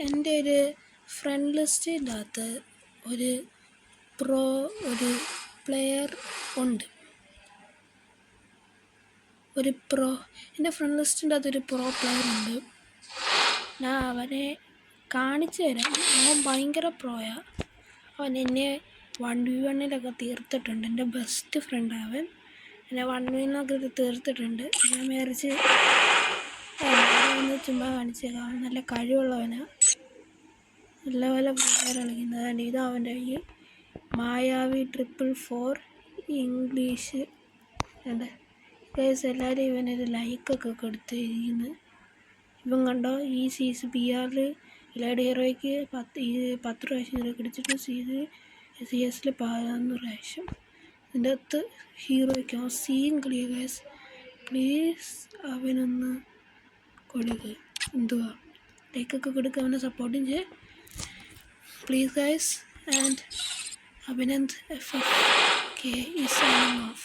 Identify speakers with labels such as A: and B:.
A: എൻ്റെ ഒരു ഫ്രണ്ട് ലിസ്റ്റിൻ്റെ അകത്ത് ഒരു പ്ലെയർ ഉണ്ട്. എൻ്റെ ഫ്രണ്ട് ലിസ്റ്റിൻ്റെ അകത്തൊരു പ്ലെയർ ഉണ്ട്. ഞാൻ അവനെ കാണിച്ചു തരാം. അവൻ ഭയങ്കര പ്രോയാണ്. അവൻ എന്നെ 1v1 തീർത്തിട്ടുണ്ട്. എൻ്റെ ബെസ്റ്റ് ഫ്രണ്ട് അവൻ എന്നെ 1v1 തീർത്തിട്ടുണ്ട്. ഞാൻ വിചാരിച്ച് ചുമ്മാ കാണിച്ചേക്കാം. അവൻ നല്ല കഴിവുള്ളവനാണ്. നല്ല പോലെ പ്ലെയർ കളിക്കുന്നതാണ്. ഇത് അവൻ്റെ മായാവി 444 ഇംഗ്ലീഷ് ഉണ്ട്. എല്ലാവരും ഇവനൊരു ലൈക്കൊക്കെ കൊടുത്തിരിക്കുന്നു. ഇവൻ കണ്ടോ, ഈ BR ഇലൈഡ് ഹീറോയ്ക്ക് 10 പ്രാവശ്യം ഹീറോ അടിച്ചിട്ട് CS 11 പ്രാവശ്യം. ഇതിൻ്റെ അകത്ത് ഹീറോയ്ക്ക് അവൻ സീൻ കളിയ ഗൈസ്. പ്ലീസ് അവനൊന്ന് കൊടുക്കുക, എന്തുവാ ലൈക്കൊക്കെ കൊടുക്കുക, അവനെ സപ്പോർട്ടും ചെയ്യ് please guys. And Abhinand FFK is signing off.